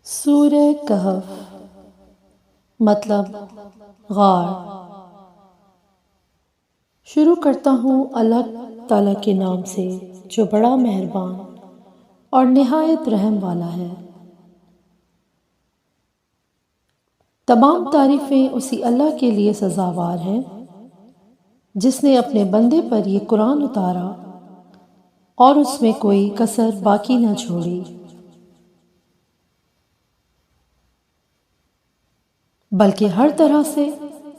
سورہ کہف مطلب غار۔ شروع کرتا ہوں اللہ تعالیٰ کے نام سے جو بڑا مہربان اور نہایت رحم والا ہے۔ تمام تعریفیں اسی اللہ کے لیے سزاوار ہیں جس نے اپنے بندے پر یہ قرآن اتارا اور اس میں کوئی کسر باقی نہ چھوڑی، بلکہ ہر طرح سے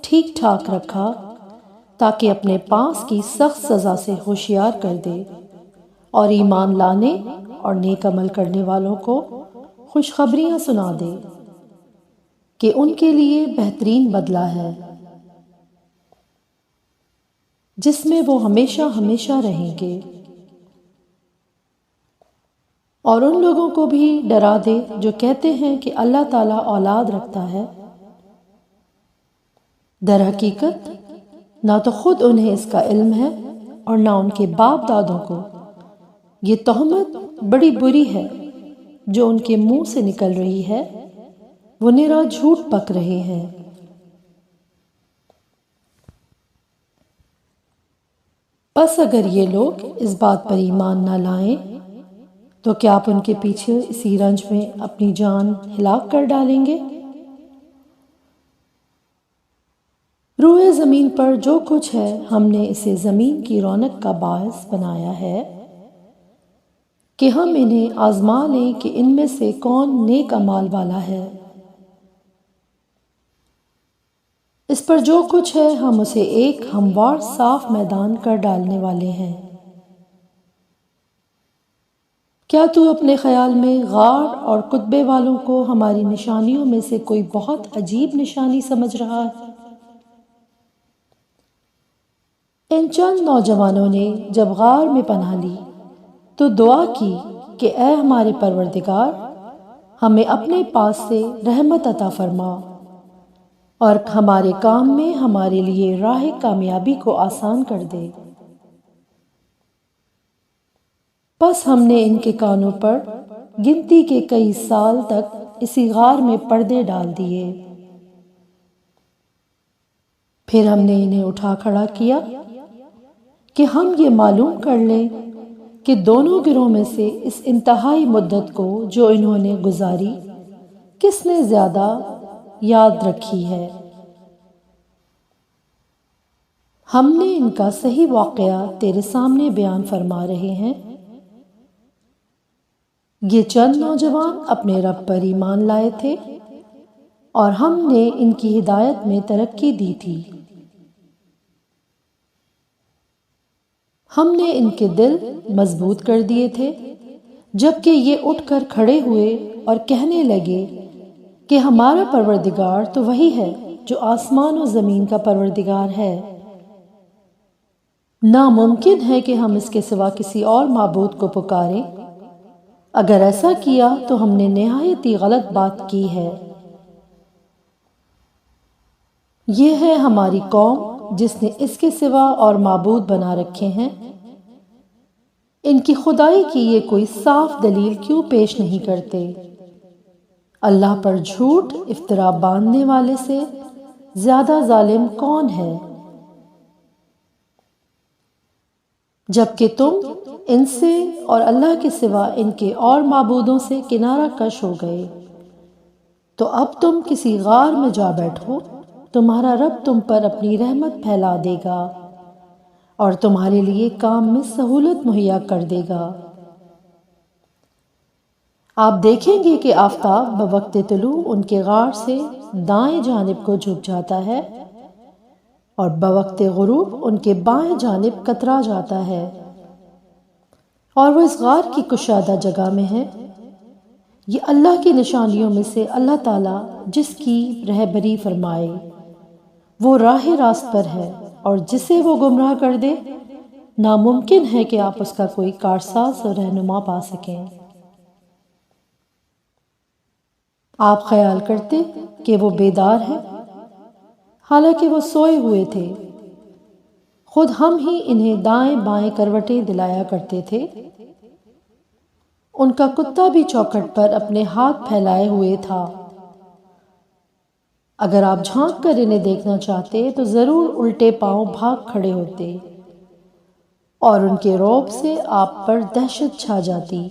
ٹھیک ٹھاک رکھا تاکہ اپنے پاس کی سخت سزا سے ہوشیار کر دے اور ایمان لانے اور نیک عمل کرنے والوں کو خوشخبریاں سنا دے کہ ان کے لیے بہترین بدلہ ہے جس میں وہ ہمیشہ ہمیشہ رہیں گے، اور ان لوگوں کو بھی ڈرا دے جو کہتے ہیں کہ اللہ تعالیٰ اولاد رکھتا ہے۔ در حقیقت نہ تو خود انہیں اس کا علم ہے اور نہ ان کے باپ دادوں کو۔ یہ تہمت بڑی بری ہے جو ان کے منہ سے نکل رہی ہے، وہ نرا جھوٹ پک رہے ہیں۔ بس اگر یہ لوگ اس بات پر ایمان نہ لائیں تو کیا آپ ان کے پیچھے اسی رنج میں اپنی جان ہلاک کر ڈالیں گے؟ روح زمین پر جو کچھ ہے ہم نے اسے زمین کی رونق کا باعث بنایا ہے کہ ہم انہیں آزما لیں کہ ان میں سے کون نیک اعمال والا ہے۔ اس پر جو کچھ ہے ہم اسے ایک ہموار صاف میدان کر ڈالنے والے ہیں۔ کیا تو اپنے خیال میں غار اور کتبے والوں کو ہماری نشانیوں میں سے کوئی بہت عجیب نشانی سمجھ رہا ہے؟ ان چند نوجوانوں نے جب غار میں پناہ لی تو دعا کی کہ اے ہمارے پروردگار، ہمیں اپنے پاس سے رحمت عطا فرما اور ہمارے کام میں ہمارے لیے راہ کامیابی کو آسان کر دے۔ پس ہم نے ان کے کانوں پر گنتی کے کئی سال تک اسی غار میں پردے ڈال دیے، پھر ہم نے انہیں اٹھا کھڑا کیا کہ ہم یہ معلوم کر لیں کہ دونوں گروہ میں سے اس انتہائی مدت کو جو انہوں نے گزاری کس نے زیادہ یاد رکھی ہے۔ ہم نے ان کا صحیح واقعہ تیرے سامنے بیان فرما رہے ہیں۔ یہ چند نوجوان اپنے رب پر ایمان لائے تھے اور ہم نے ان کی ہدایت میں ترقی دی تھی۔ ہم نے ان کے دل مضبوط کر دیے تھے جبکہ یہ اٹھ کر کھڑے ہوئے اور کہنے لگے کہ ہمارا پروردگار تو وہی ہے جو آسمان و زمین کا پروردگار ہے، ناممکن ہے کہ ہم اس کے سوا کسی اور معبود کو پکاریں، اگر ایسا کیا تو ہم نے نہایت ہی غلط بات کی ہے۔ یہ ہے ہماری قوم جس نے اس کے سوا اور معبود بنا رکھے ہیں، ان کی خدائی کی یہ کوئی صاف دلیل کیوں پیش نہیں کرتے؟ اللہ پر جھوٹ افطرا باندھنے والے سے زیادہ ظالم کون ہے؟ جبکہ تم ان سے اور اللہ کے سوا ان کے اور معبودوں سے کنارہ کش ہو گئے، تو اب تم کسی غار میں جا بیٹھو، تمہارا رب تم پر اپنی رحمت پھیلا دے گا اور تمہارے لیے کام میں سہولت مہیا کر دے گا۔ آپ دیکھیں گے کہ آفتاب بوقت طلوع ان کے غار سے دائیں جانب کو جھک جاتا ہے اور بوقت غروب ان کے بائیں جانب کترا جاتا ہے، اور وہ اس غار کی کشادہ جگہ میں ہے۔ یہ اللہ کی نشانیوں میں سے اللہ تعالیٰ جس کی رہبری فرمائے وہ راہ راست پر ہے، اور جسے وہ گمراہ کر دے ناممکن ہے کہ آپ اس کا کوئی کارساز اور رہنما پا سکیں۔ آپ خیال کرتے کہ وہ بیدار ہے، حالانکہ وہ سوئے ہوئے تھے۔ خود ہم ہی انہیں دائیں بائیں کروٹیں دلایا کرتے تھے، ان کا کتا بھی چوکھٹ پر اپنے ہاتھ پھیلائے ہوئے تھا۔ اگر آپ جھانک کر انہیں دیکھنا چاہتے تو ضرور الٹے پاؤں بھاگ کھڑے ہوتے اور ان کے رعب سے آپ پر دہشت چھا جاتی۔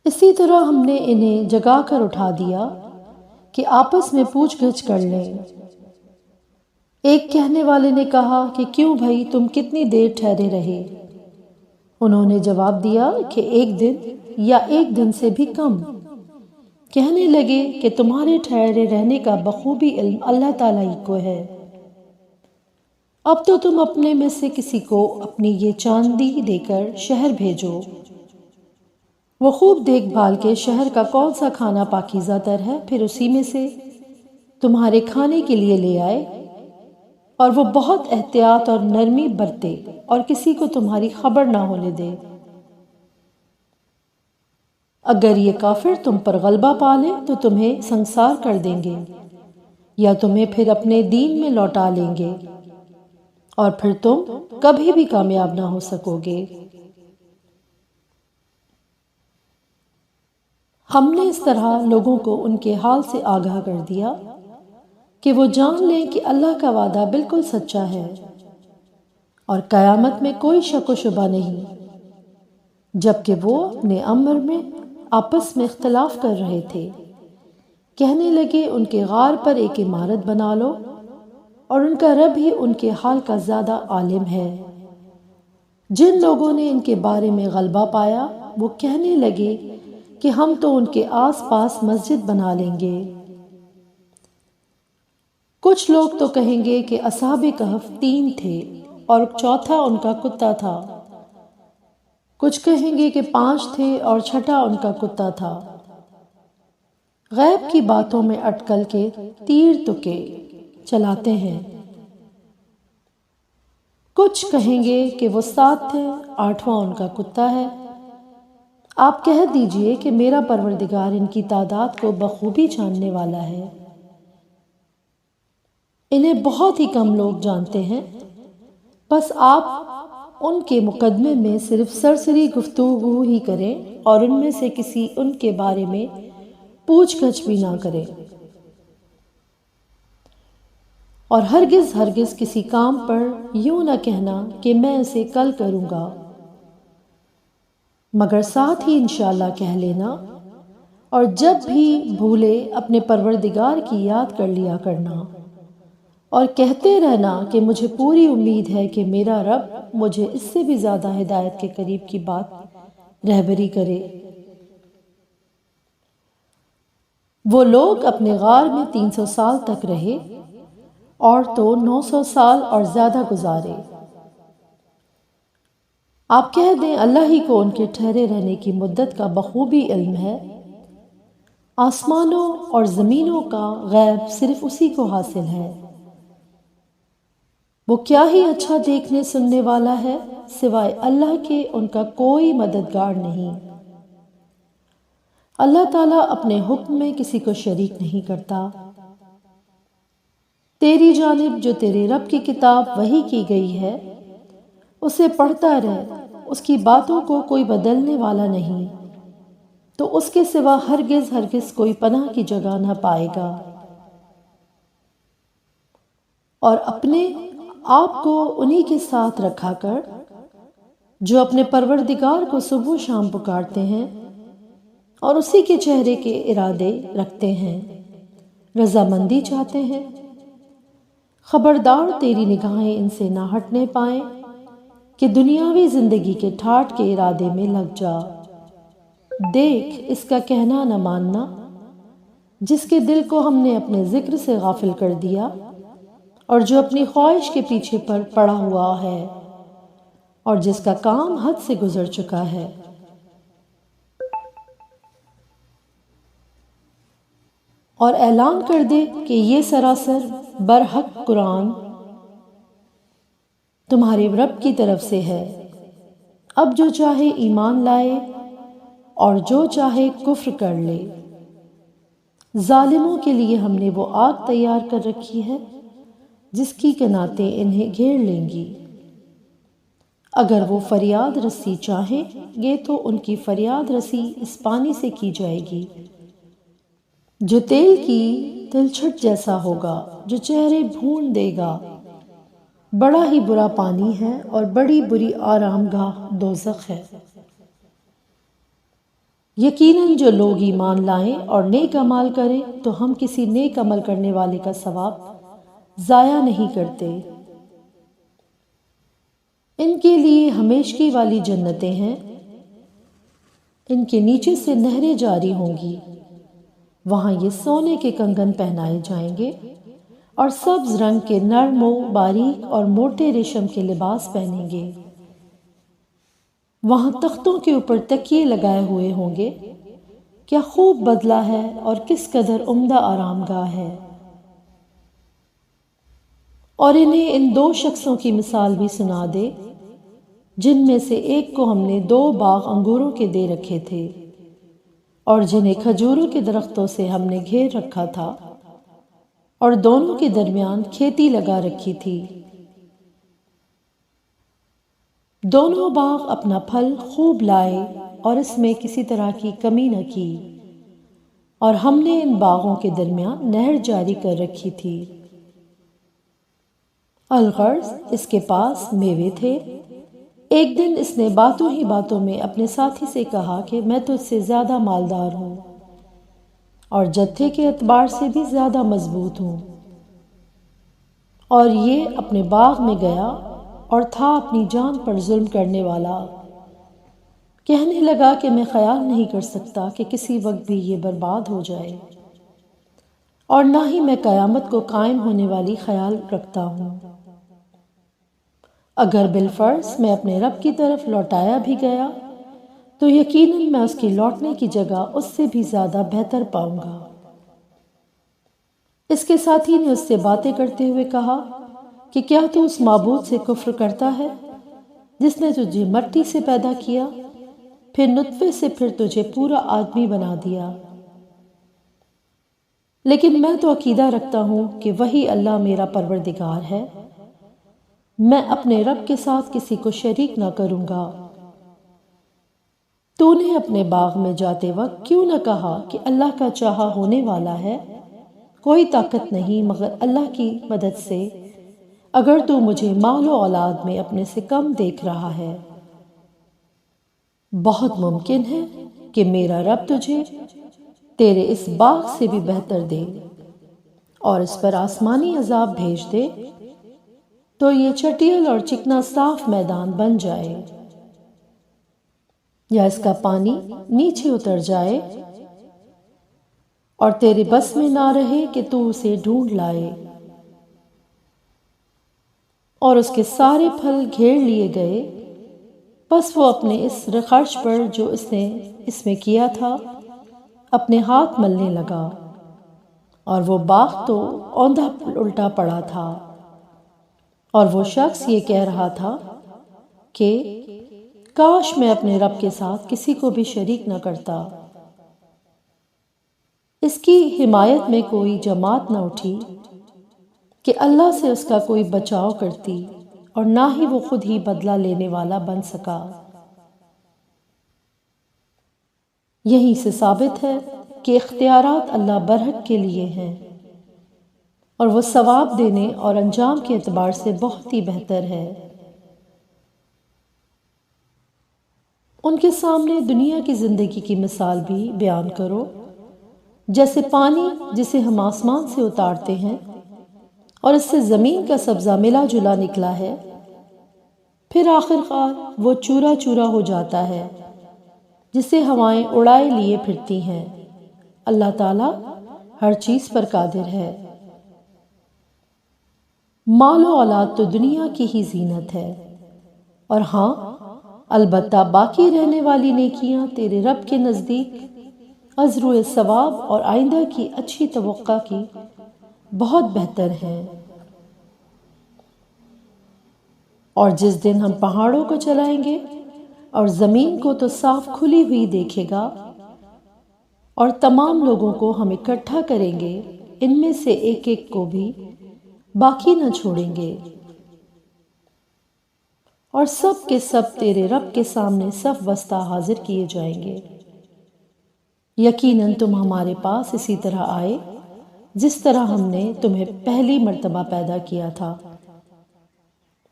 اسی طرح ہم نے انہیں جگا کر اٹھا دیا کہ آپس میں پوچھ گچھ کر لیں۔ ایک کہنے والے نے کہا کہ کیوں بھائی تم کتنی دیر ٹھہرے رہے؟ انہوں نے جواب دیا کہ 1 دن یا 1 دن سے بھی کم۔ کہنے لگے کہ تمہارے ٹھہرے رہنے کا بخوبی علم اللہ تعالیٰ ہی کو ہے۔ اب تو تم اپنے میں سے کسی کو اپنی یہ چاندی دے کر شہر بھیجو، وہ خوب دیکھ بھال کے شہر کا کون سا کھانا پاکیزہ تر ہے، پھر اسی میں سے تمہارے کھانے کے لیے لے آئے، اور وہ بہت احتیاط اور نرمی برتے اور کسی کو تمہاری خبر نہ ہونے دے۔ اگر یہ کافر تم پر غلبہ پا لیں تو تمہیں سنسار کر دیں گے یا تمہیں پھر اپنے دین میں لوٹا لیں گے، اور پھر تم کبھی بھی کامیاب نہ ہو سکو گے۔ ہم نے اس طرح لوگوں کو ان کے حال سے آگاہ کر دیا کہ وہ جان لیں کہ اللہ کا وعدہ بالکل سچا ہے اور قیامت میں کوئی شک و شبہ نہیں، جبکہ وہ اپنے امر میں آپس میں اختلاف کر رہے تھے۔ کہنے لگے ان کے غار پر ایک عمارت بنا لو، اور ان کا رب ہی ان کے حال کا زیادہ عالم ہے۔ جن لوگوں نے ان کے بارے میں غلبہ پایا وہ کہنے لگے کہ ہم تو ان کے آس پاس مسجد بنا لیں گے۔ کچھ لوگ تو کہیں گے کہ اصحاب کہف 3 تھے اور چوتھا ان کا کتا تھا، کچھ کہیں گے کہ 5 تھے اور چھٹا ان کا کتا تھا۔ غیب کی باتوں میں اٹکل کے تیر تکے چلاتے ہیں۔ کچھ کہیں گے کہ وہ 7 تھے، 8واں ان کا کتا ہے۔ آپ کہہ دیجئے کہ میرا پروردگار ان کی تعداد کو بخوبی جاننے والا ہے۔ انہیں بہت ہی کم لوگ جانتے ہیں، بس آپ ان کے مقدمے میں صرف سرسری گفتگو ہی کریں اور ان میں سے کسی ان کے بارے میں پوچھ گچھ بھی نہ کریں، اور ہرگز ہرگز کسی کام پر یوں نہ کہنا کہ میں اسے کل کروں گا، مگر ساتھ ہی انشاءاللہ کہہ لینا، اور جب بھی بھولے اپنے پروردگار کی یاد کر لیا کرنا، اور کہتے رہنا کہ مجھے پوری امید ہے کہ میرا رب مجھے اس سے بھی زیادہ ہدایت کے قریب کی بات رہبری کرے۔ وہ لوگ اپنے غار میں 300 سال تک رہے اور تو 900 سال اور زیادہ گزارے۔ آپ کہہ دیں اللہ ہی کو ان کے ٹھہرے رہنے کی مدت کا بخوبی علم ہے۔ آسمانوں اور زمینوں کا غیب صرف اسی کو حاصل ہے۔ وہ کیا ہی اچھا دیکھنے سننے والا ہے، سوائے اللہ کے ان کا کوئی مددگار نہیں۔ اللہ تعالیٰ اپنے حکم میں کسی کو شریک نہیں کرتا۔ تیری جانب جو تیرے رب کی کتاب وحی کی گئی ہے اسے پڑھتا رہ، اس کی باتوں کو کوئی بدلنے والا نہیں، تو اس کے سوا ہرگز ہرگز کوئی پناہ کی جگہ نہ پائے گا۔ اور اپنے آپ کو انہی کے ساتھ رکھا کر جو اپنے پروردگار کو صبح و شام پکارتے ہیں اور اسی کے چہرے کے ارادے رکھتے ہیں، رضامندی چاہتے ہیں۔ خبردار تیری نگاہیں ان سے نہ ہٹنے پائیں کہ دنیاوی زندگی کے ٹھاٹھ کے ارادے میں لگ جا۔ دیکھ اس کا کہنا نہ ماننا، جس کے دل کو ہم نے اپنے ذکر سے غافل کر دیا اور جو اپنی خواہش کے پیچھے پر پڑا ہوا ہے اور جس کا کام حد سے گزر چکا ہے۔ اور اعلان کر دے کہ یہ سراسر برحق قرآن تمہارے رب کی طرف سے ہے۔ اب جو چاہے ایمان لائے اور جو چاہے کفر کر لے۔ ظالموں کے لیے ہم نے وہ آگ تیار کر رکھی ہے جس کی کناتیں انہیں گھیر لیں گی۔ اگر وہ فریاد رسی چاہیں گے تو ان کی فریاد رسی اس پانی سے کی جائے گی جو تیل کی تلچھٹ جیسا ہوگا، جو چہرے بھون دے گا۔ بڑا ہی برا پانی ہے اور بڑی بری آرام گاہ دوزخ ہے۔ یقیناً جو لوگ ایمان لائیں اور نیک عمل کریں تو ہم کسی نیک عمل کرنے والے کا ثواب ضائع نہیں کرتے۔ ان کے لیے ہمیشگی والی جنتیں ہیں، ان کے نیچے سے نہریں جاری ہوں گی، وہاں یہ سونے کے کنگن پہنائے جائیں گے اور سبز رنگ کے نرم و باریک اور موٹے ریشم کے لباس پہنیں گے۔ وہاں تختوں کے اوپر تکیے لگائے ہوئے ہوں گے۔ کیا خوب بدلہ ہے اور کس قدر عمدہ آرام گاہ ہے۔ اور انہیں ان دو شخصوں کی مثال بھی سنا دے جن میں سے ایک کو ہم نے 2 باغ انگوروں کے دے رکھے تھے اور جنہیں کھجوروں کے درختوں سے ہم نے گھیر رکھا تھا اور دونوں کے درمیان کھیتی لگا رکھی تھی۔ دونوں باغ اپنا پھل خوب لائے اور اس میں کسی طرح کی کمی نہ کی، اور ہم نے ان باغوں کے درمیان نہر جاری کر رکھی تھی۔ الغرض اس کے پاس میوے تھے۔ ایک دن اس نے باتوں ہی باتوں میں اپنے ساتھی سے کہا کہ میں تجھ سے زیادہ مالدار ہوں اور جتھے کے اعتبار سے بھی زیادہ مضبوط ہوں، اور یہ اپنے باغ میں گیا اور تھا اپنی جان پر ظلم کرنے والا۔ کہنے لگا کہ میں خیال نہیں کر سکتا کہ کسی وقت بھی یہ برباد ہو جائے، اور نہ ہی میں قیامت کو قائم ہونے والی خیال رکھتا ہوں۔ اگر بالفرض میں اپنے رب کی طرف لوٹایا بھی گیا تو یقیناً میں اس کی لوٹنے کی جگہ اس سے بھی زیادہ بہتر پاؤں گا۔ اس کے ساتھی نے اس سے باتیں کرتے ہوئے کہا کہ کیا تو اس معبود سے کفر کرتا ہے جس نے تجھے مٹی سے پیدا کیا، پھر نطفے سے پھر تجھے پورا آدمی بنا دیا؟ لیکن میں تو عقیدہ رکھتا ہوں کہ وہی اللہ میرا پروردگار ہے، میں اپنے رب کے ساتھ کسی کو شریک نہ کروں گا۔ تو نے اپنے باغ میں جاتے وقت کیوں نہ کہا کہ اللہ کا چاہا ہونے والا ہے، کوئی طاقت نہیں مگر اللہ کی مدد سے، اگر تو مجھے مال و اولاد میں اپنے سے کم دیکھ رہا ہے۔ بہت ممکن ہے کہ میرا رب تجھے تیرے اس باغ سے بھی بہتر دے اور اس پر آسمانی عذاب بھیج دے تو یہ چٹیل اور چکنا صاف میدان بن جائے، یا اس کا پانی نیچے اتر جائے اور تیرے بس میں نہ رہے کہ تو اسے ڈھونڈ لائے، اور اس کے سارے پھل گھیر لیے گئے۔ بس وہ اپنے اس خرچ پر جو اس نے اس میں کیا تھا اپنے ہاتھ ملنے لگا، اور وہ باغ تو اوندھا الٹا پڑا تھا، اور وہ شخص یہ کہہ رہا تھا کہ کاش میں اپنے رب کے ساتھ کسی کو بھی شریک نہ کرتا۔ اس کی حمایت میں کوئی جماعت نہ اٹھی کہ اللہ سے اس کا کوئی بچاؤ کرتی، اور نہ ہی وہ خود ہی بدلہ لینے والا بن سکا۔ یہیں سے ثابت ہے کہ اختیارات اللہ برحق کے لیے ہیں، اور وہ ثواب دینے اور انجام کے اعتبار سے بہت ہی بہتر ہے۔ ان کے سامنے دنیا کی زندگی کی مثال بھی بیان کرو، جیسے پانی جسے ہم آسمان سے اتارتے ہیں اور اس سے زمین کا سبزہ ملا جلا نکلا ہے، پھر آخر کار وہ چورا چورا ہو جاتا ہے جسے ہوائیں اڑائے لیے پھرتی ہیں۔ اللہ تعالیٰ ہر چیز پر قادر ہے۔ مال و اولاد تو دنیا کی ہی زینت ہے، اور ہاں البتہ باقی رہنے والی نیکیاں تیرے رب کے نزدیک ازرو ثواب اور آئندہ کی اچھی توقع کی بہت بہتر ہیں۔ اور جس دن ہم پہاڑوں کو چلائیں گے اور زمین کو تو صاف کھلی ہوئی دیکھے گا، اور تمام لوگوں کو ہم اکٹھا کریں گے، ان میں سے ایک ایک کو بھی باقی نہ چھوڑیں گے۔ اور سب کے سب تیرے رب کے سامنے صف وسطہ حاضر کیے جائیں گے۔ یقیناً تم ہمارے پاس اسی طرح آئے جس طرح ہم نے تمہیں پہلی مرتبہ پیدا کیا تھا،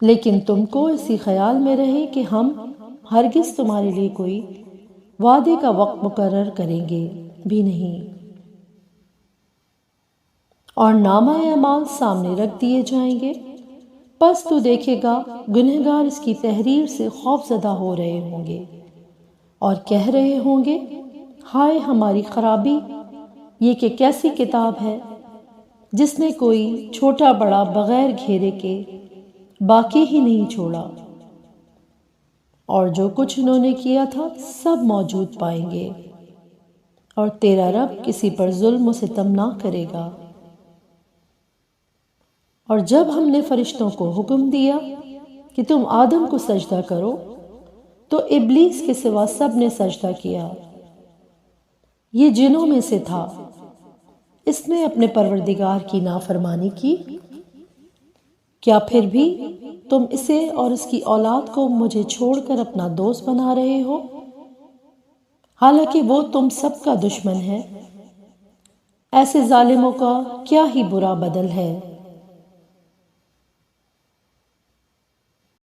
لیکن تم کو اسی خیال میں رہے کہ ہم ہرگز تمہارے لیے کوئی وعدے کا وقت مقرر کریں گے بھی نہیں، اور نامہ اعمال سامنے رکھ دیے جائیں گے۔ پس تو دیکھے گا گنہگار اس کی تحریر سے خوف زدہ ہو رہے ہوں گے اور کہہ رہے ہوں گے، ہائے ہماری خرابی، یہ کہ کیسی کتاب ہے جس نے کوئی چھوٹا بڑا بغیر گھیرے کے باقی ہی نہیں چھوڑا، اور جو کچھ انہوں نے کیا تھا سب موجود پائیں گے، اور تیرا رب کسی پر ظلم و ستم نہ کرے گا۔ اور جب ہم نے فرشتوں کو حکم دیا کہ تم آدم کو سجدہ کرو تو ابلیس کے سوا سب نے سجدہ کیا۔ یہ جنوں میں سے تھا، اس نے اپنے پروردگار کی نافرمانی کی۔ کیا پھر بھی تم اسے اور اس کی اولاد کو مجھے چھوڑ کر اپنا دوست بنا رہے ہو، حالانکہ وہ تم سب کا دشمن ہے؟ ایسے ظالموں کا کیا ہی برا بدل ہے۔